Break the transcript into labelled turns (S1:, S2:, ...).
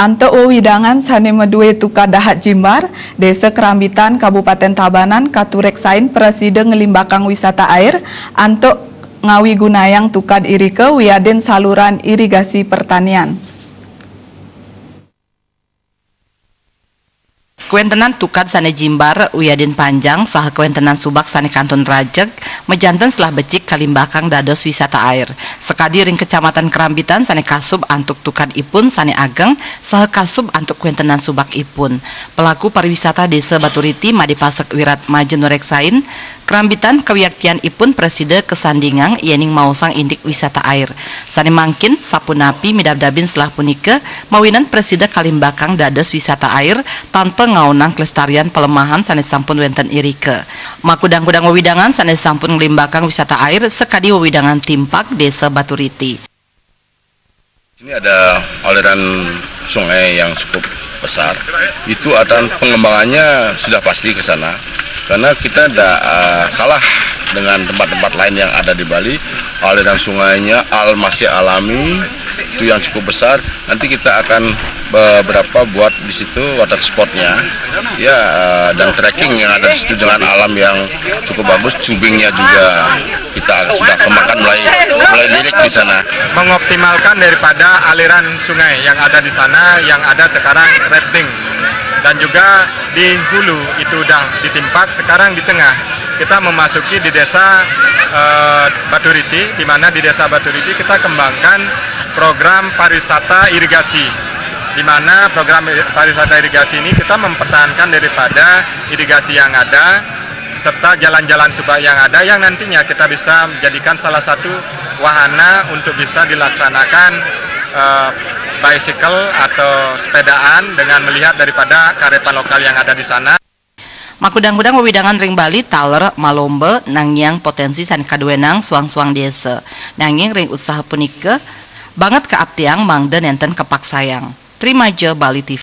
S1: Anto widangan sane medue tuka dahat Jimbar, Desa Kerambitan, Kabupaten Tabanan, Katurek Sain Presiden ngelimbakang wisata air, anto ngawi gunayang tukad irike wiaden saluran irigasi pertanian.
S2: Kuentenan tukad sane Jimbar wiaden panjang saha kuentenan subak sane Kanton Rajeg mejanten setelah becik kalimbakang dados wisata air. Sekadi ring Kecamatan Kerambitan sane kasub antuk tukad ipun sane ageng saha kasub antuk kuentenan subak ipun. Pelaku pariwisata Desa Baturiti Madipasek Wirat Majen Noreksain Kerambitan kewiaktian ipun Presiden kesandingang yening mausang indik wisata air. Sane mangkin sapunapi midabdabin setelah punika mawinan Presiden kalimbakang dados wisata air tanpa ngaunang kelestarian pelemahan sanes sampun wenten irike. Makudang-kudang wewidangan sanes sampun ngelimbakang wisata air sekadi wewidangan Timpak Desa Baturiti.
S3: Ini ada aliran sungai yang cukup besar. Itu akan pengembangannya sudah pasti ke sana. Karena kita tidak kalah dengan tempat-tempat lain yang ada di Bali. Aliran sungainya masih alami, itu yang cukup besar. Nanti kita akan beberapa buat di situ water spotnya, ya, dan trekking yang ada di situ dengan alam yang cukup bagus. Tubingnya juga kita sudah kembangkan mulai lirik di sana.
S4: Mengoptimalkan daripada aliran sungai yang ada di sana, yang ada sekarang rafting. Dan juga di hulu itu udah ditimpak, sekarang di tengah kita memasuki di desa Baturiti, di mana di desa Baturiti kita kembangkan program pariwisata irigasi, di mana program pariwisata irigasi ini kita mempertahankan daripada irigasi yang ada serta jalan-jalan subak yang ada yang nantinya kita bisa menjadikan salah satu wahana untuk bisa dilaksanakan bicycle atau sepedaan dengan melihat daripada kearifan lokal yang ada di sana.
S2: Makudang-kudang wewidangan ring Bali taler malombe nangyang potensi san kaduenang suang-suang desa. Nanging ring usaha punika banget keaptiang mangden enten kepak sayang. Terima je Bali TV.